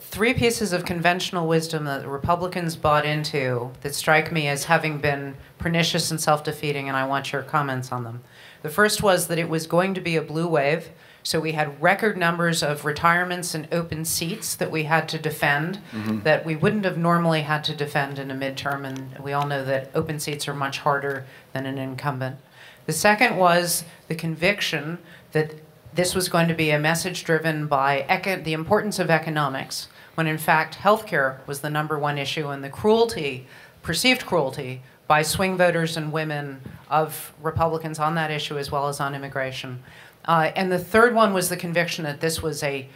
3 pieces of conventional wisdom that the Republicans bought into that strike me as having been pernicious and self-defeating, and I want your comments on them. The first was that it was going to be a blue wave, so we had record numbers of retirements and open seats that we had to defend that we wouldn't have normally had to defend in a midterm, and we all know that open seats are much harder than an incumbent. The second was the conviction that this was going to be a message driven by the importance of economics, when in fact healthcare was the #1 issue, and the cruelty, perceived cruelty, by swing voters and women of Republicans on that issue as well as on immigration. And the third one was the conviction that this was a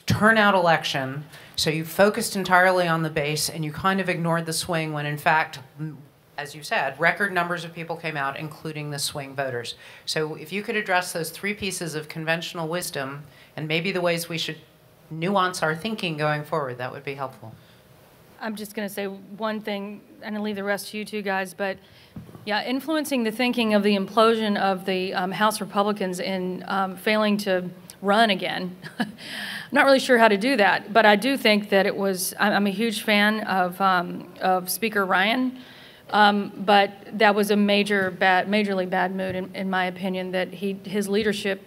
turnout election, so you focused entirely on the base and you kind of ignored the swing when in fact, as you said, record numbers of people came out, including the swing voters. So if you could address those 3 pieces of conventional wisdom and maybe the ways we should nuance our thinking going forward, that would be helpful. I'm just going to say one thing and I'll leave the rest to you two guys, but yeah, influencing the thinking of the implosion of the House Republicans in failing to run again. I'm not really sure how to do that, but I do think that it was, I'm a huge fan of Speaker Ryan, but that was a majorly bad move in my opinion, that his leadership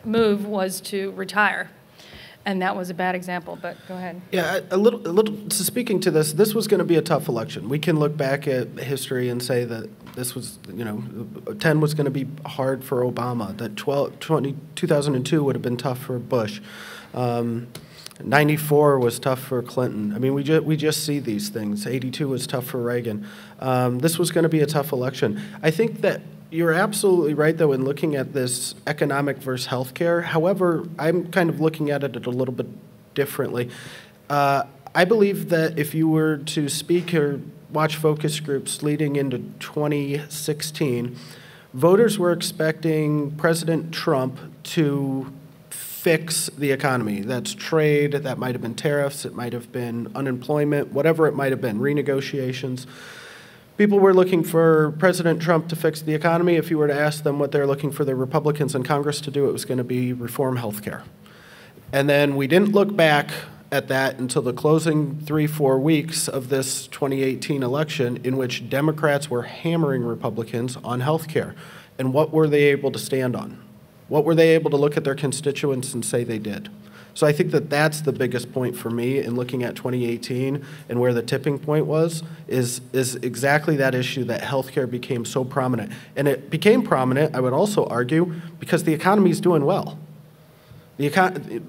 move was to retire. And that was a bad example, but go ahead. Yeah, a little. So speaking to this was going to be a tough election. We can look back at history and say that this was, 10 was going to be hard for Obama, that 2002 would have been tough for Bush. 94 was tough for Clinton. I mean, we just see these things. 82 was tough for Reagan. This was going to be a tough election. I think that you're absolutely right, though, in looking at this economic versus healthcare. However, I'm kind of looking at it a little bit differently. I believe that if you were to speak or watch focus groups leading into 2016, voters were expecting President Trump to fix the economy. That's trade, that might have been tariffs, it might have been unemployment, whatever it might have been, renegotiations. People were looking for President Trump to fix the economy. If you were to ask them what they're looking for the Republicans in Congress to do, it was going to be reform health care. And then we didn't look back at that until the closing 3-4 weeks of this 2018 election, in which Democrats were hammering Republicans on health care. And what were they able to stand on? What were they able to look at their constituents and say they did? So I think that that's the biggest point for me in looking at 2018 and where the tipping point was, is exactly that issue that healthcare became so prominent. And it became prominent, I would also argue, because the economy is doing well. The economy,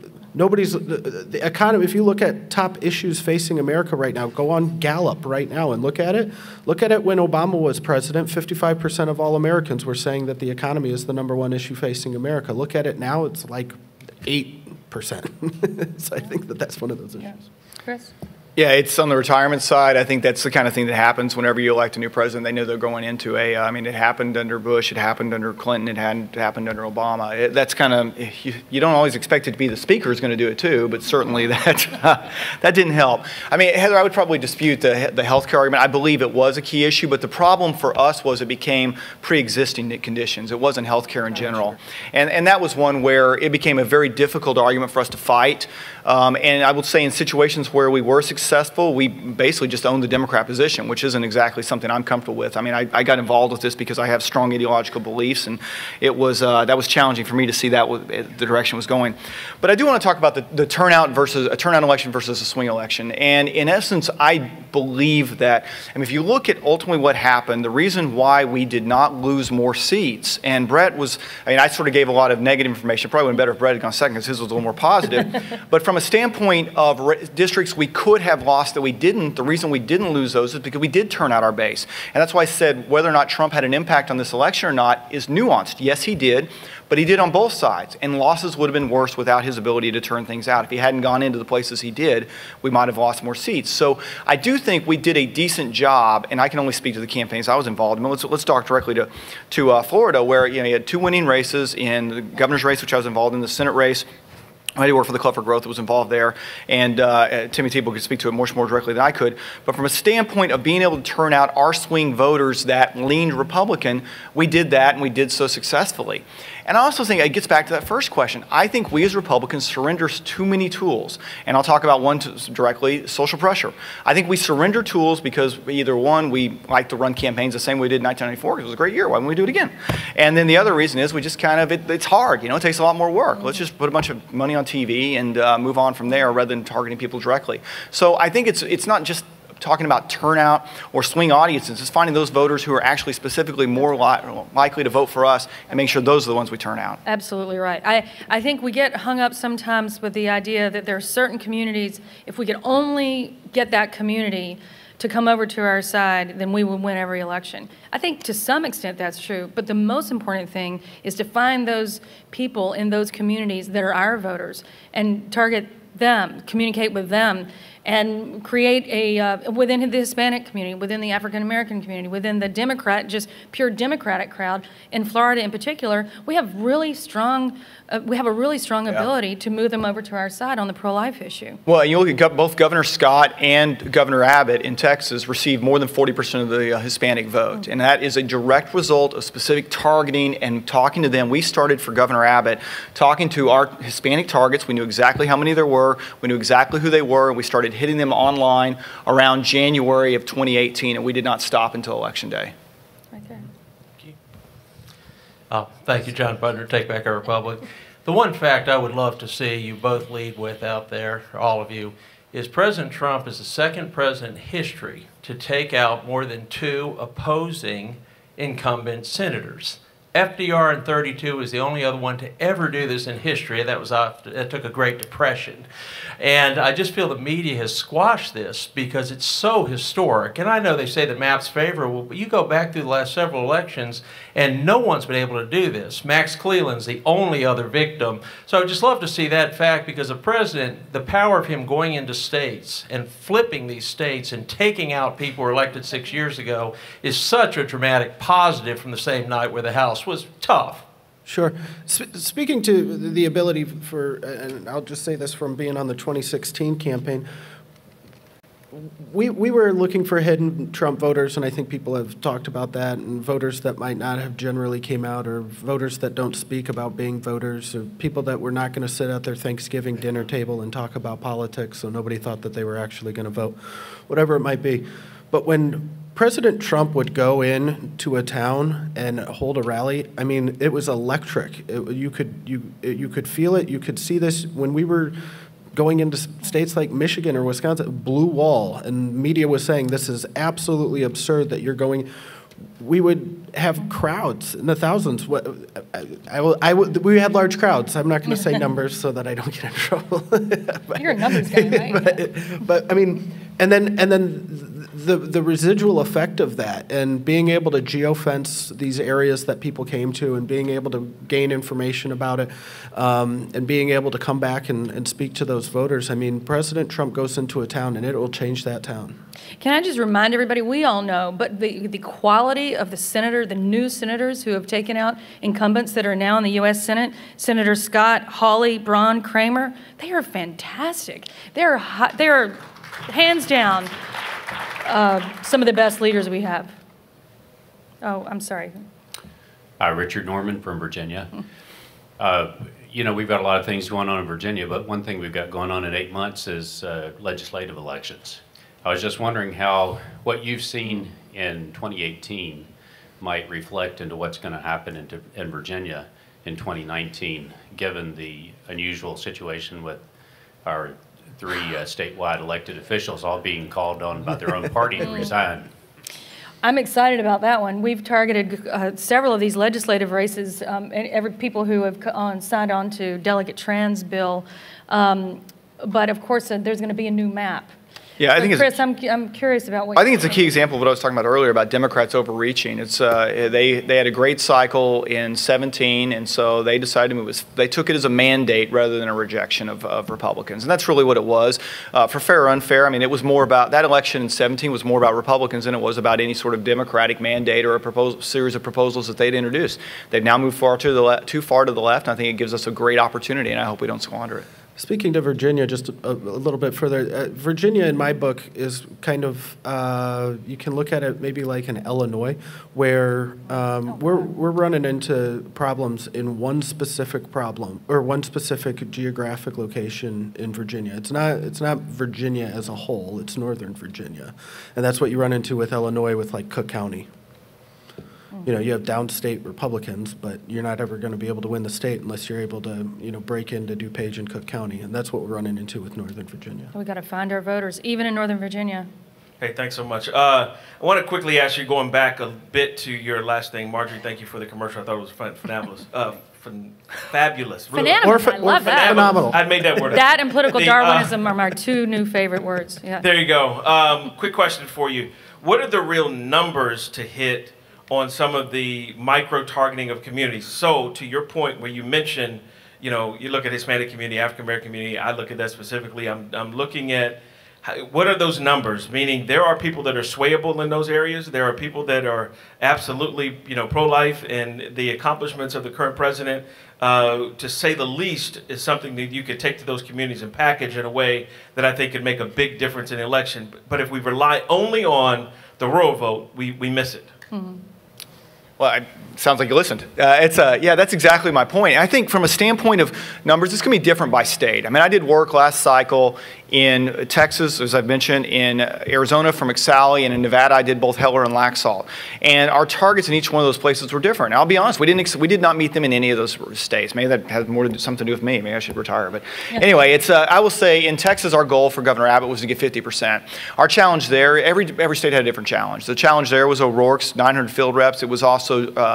if you look at top issues facing America right now, go on Gallup right now and look at it. Look at it when Obama was president, 55% of all Americans were saying that the economy is the #1 issue facing America. Look at it now, it's like 8%. So I think that that's one of those issues. Yeah. Chris? Yeah, it's on the retirement side. I think that's the kind of thing that happens whenever you elect a new president. They know they're going into I mean, it happened under Bush, it happened under Clinton, it hadn't happened under Obama. That's kind of, you don't always expect it to be the speaker who's going to do it too, but certainly that didn't help. I mean, Heather, I would probably dispute the health care argument. I believe it was a key issue, but the problem for us was it became pre-existing conditions. It wasn't health care in general. And that was one where it became a very difficult argument for us to fight. And I would say in situations where we were successful, we basically just owned the Democrat position, which isn't exactly something I'm comfortable with. I mean, I got involved with this because I have strong ideological beliefs, and it was that was challenging for me to see that the direction it was going. But I do want to talk about the turnout versus a turnout election versus a swing election. And in essence, I believe that, I mean, if you look at ultimately what happened, the reason why we did not lose more seats, and Brett was, I mean, I sort of gave a lot of negative information. Probably would have been better if Brett had gone second because his was a little more positive. But from a standpoint of districts we could have lost that we didn't, the reason we didn't lose those is because we did turn out our base. And that's why I said whether or not Trump had an impact on this election or not is nuanced. Yes, he did, but he did on both sides. And losses would have been worse without his ability to turn things out. If he hadn't gone into the places he did, we might have lost more seats. So I do think we did a decent job, and I can only speak to the campaigns I was involved in. Let's talk directly to Florida, where you had 2 winning races in the governor's race, which I was involved in, the Senate race. I did work for the Club for Growth that was involved there, and Timmy Tebow could speak to it much more directly than I could. But from a standpoint of being able to turn out our swing voters that leaned Republican, we did that, and we did so successfully. And I also think it gets back to that first question. I think we as Republicans surrender too many tools. And I'll talk about one directly, social pressure. I think we surrender tools because either one, we like to run campaigns the same way we did in 1994 because it was a great year. Why wouldn't we do it again? And then the other reason is we just kind of, it's hard. You know, it takes a lot more work. Let's just put a bunch of money on TV and move on from there rather than targeting people directly. So I think it's not just talking about turnout or swing audiences. It's finding those voters who are actually specifically more likely to vote for us and make sure those are the ones we turn out. Absolutely right. I think we get hung up sometimes with the idea that there are certain communities, if we could only get that community to come over to our side, then we would win every election. I think to some extent that's true, but the most important thing is to find those people in those communities that are our voters and target them, communicate with them, and create a, within the Hispanic community, within the African American community, within the Democrat, just pure Democratic crowd, in Florida in particular, we have really strong, ability to move them over to our side on the pro-life issue. Well, you look at both Governor Scott and Governor Abbott in Texas received more than 40% of the Hispanic vote, and that is a direct result of specific targeting and talking to them. We started for Governor Abbott talking to our Hispanic targets. We knew exactly how many there were. We knew exactly who they were, and we started hitting them online around January of 2018, and we did not stop until Election Day. Right there. Thank you, John Butler, Take Back Our Republic. The one fact I would love to see you both lead with out there, all of you, is President Trump is the second president in history to take out more than 2 opposing incumbent senators. FDR in 32 was the only other one to ever do this in history. That took a Great Depression. And I just feel the media has squashed this because it's so historic. And I know they say the map's favorable, but you go back through the last several elections and no one's been able to do this. Max Cleland's the only other victim. So I would just love to see that fact because the president, the power of him going into states and flipping these states and taking out people who were elected 6 years ago is such a dramatic positive from the same night where the House was tough. Sure. Speaking to the ability for, and I'll just say this from being on the 2016 campaign, we were looking for hidden Trump voters, and I think people have talked about that, and voters that might not have generally came out, or voters that don't speak about being voters, or people that were not going to sit at their Thanksgiving dinner table and talk about politics, so nobody thought that they were actually going to vote, whatever it might be. But when President Trump would go in to a town and hold a rally, I mean, it was electric. You could feel it. You could see this when we were going into states like Michigan or Wisconsin, blue wall, and media was saying this is absolutely absurd that you're going. We would have crowds in the thousands. We had large crowds. I'm not going to say numbers so that I don't get in trouble. You're a numbers guy, right? But I mean, and then the residual effect of that, and being able to geofence these areas that people came to, and being able to gain information about it, and being able to come back and speak to those voters. I mean, President Trump goes into a town and it will change that town. Can I just remind everybody, we all know, but the quality of the new senators who have taken out incumbents that are now in the U.S. Senate, Senator Scott, Hawley, Braun, Kramer, they are fantastic. They are hands down some of the best leaders we have. Oh, I'm sorry. Richard Norman from Virginia. You know, we've got a lot of things going on in Virginia, but one thing we've got going on in 8 months is legislative elections. I was just wondering how what you've seen in 2018 might reflect into what's going to happen in Virginia in 2019, given the unusual situation with our 3 statewide elected officials all being called on by their own party to resign. I'm excited about that one. We've targeted several of these legislative races, people who have signed on to Delegate Tran's bill. But of course, there's going to be a new map. Yeah, I think Chris, I'm curious about what I think it's a key example of what I was talking about earlier about Democrats overreaching. It's they had a great cycle in 17, and so they decided to move. They took it as a mandate rather than a rejection of Republicans, and that's really what it was. For fair or unfair, I mean, it was more about that election in 17 was more about Republicans than it was about any sort of Democratic mandate or a series of proposals that they'd introduced. They've now moved too far to the left, and I think it gives us a great opportunity, and I hope we don't squander it. Speaking to Virginia, just a little bit further, Virginia in my book is kind of, you can look at it maybe like in Illinois, where we're running into problems in one specific problem, or one specific geographic location in Virginia. It's not Virginia as a whole, it's Northern Virginia. And that's what you run into with Illinois with like Cook County. You know, you have downstate Republicans, but you're not ever going to be able to win the state unless you're able to, you know, break into DuPage and Cook County, and that's what we're running into with Northern Virginia. We got to find our voters, even in Northern Virginia. Hey, thanks so much. I want to quickly ask you, going back a bit to your last thing, Marjorie. Thank you for the commercial. I thought it was fabulous. Fabulous. Really. I love that. Phenomenal. I made that word. That and political Darwinism are my 2 new favorite words. Yeah. There you go. Quick question for you. What are the real numbers to hit on some of the micro-targeting of communities? So, to your point where you mentioned, you know, you look at Hispanic community, African-American community, I look at that specifically. I'm looking at what are those numbers? Meaning there are people that are swayable in those areas. There are people that are absolutely, you know, pro-life, and the accomplishments of the current president, to say the least, is something that you could take to those communities and package in a way that I think could make a big difference in the election. But if we rely only on the rural vote, we miss it. Mm-hmm. Well, it sounds like you listened. Yeah, that's exactly my point. I think from a standpoint of numbers, it's going to be different by state. I mean, I did work last cycle in Texas, as I've mentioned, in Arizona for McSally, and in Nevada I did both Heller and Laxalt. And our targets in each one of those places were different. And I'll be honest, we did not meet them in any of those states. Maybe that has something to do with me. Maybe I should retire. But anyway, I will say in Texas, our goal for Governor Abbott was to get 50%. Our challenge there, every state had a different challenge. The challenge there was O'Rourke's 900 field reps. It was also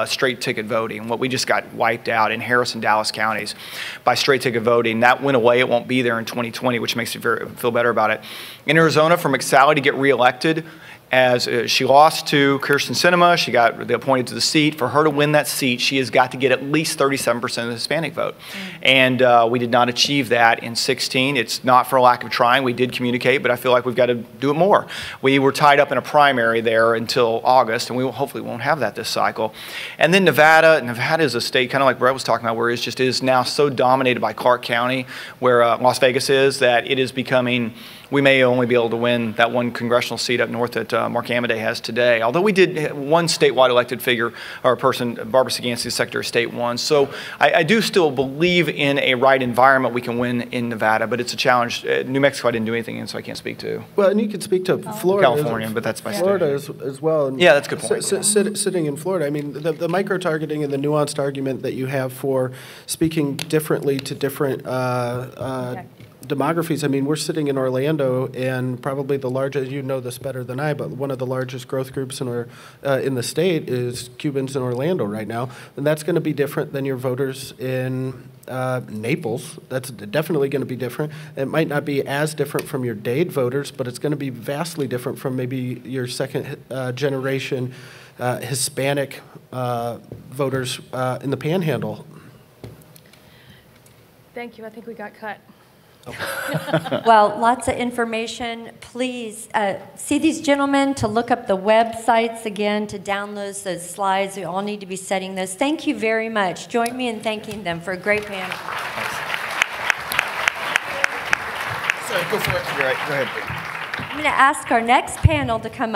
straight ticket voting. What we just got wiped out in Harris and Dallas counties by straight ticket voting. That went away. It won't be there in 2020, which makes it feel better about it. In Arizona, for McSally to get reelected, as she lost to Kirsten Sinema, she got appointed to the seat. For her to win that seat, she has got to get at least 37% of the Hispanic vote. And we did not achieve that in 16. It's not for a lack of trying. We did communicate, but I feel like we've got to do it more. We were tied up in a primary there until August, and we hopefully won't have that this cycle. And then Nevada is a state, kind of like Brett was talking about, where it just is now so dominated by Clark County, where Las Vegas is, that it is becoming, we may only be able to win that one congressional seat up north that Mark Amodei has today. Although we did one statewide elected figure, or person, Barbara Sagansky, Secretary of State, won. So I do still believe in a right environment we can win in Nevada, but it's a challenge. New Mexico I didn't do anything in, so I can't speak to. Well, and you could speak to Florida. California, but that's by state. Florida as well. And yeah, that's a good point. Sitting in Florida, I mean, the micro-targeting and the nuanced argument that you have for speaking differently to different demographies, I mean, we're sitting in Orlando, and probably the largest, you know this better than I, but one of the largest growth groups in the state is Cubans in Orlando right now, and that's going to be different than your voters in Naples. That's definitely going to be different. It might not be as different from your Dade voters, but it's going to be vastly different from maybe your second generation Hispanic voters in the Panhandle. Thank you. I think we got cut. Well, lots of information. Please see these gentlemen to look up the websites again, to download those slides. We all need to be setting those. Thank you very much. Join me in thanking them for a great panel. Sorry, go for it. You're right. Go ahead. I'm going to ask our next panel to come up.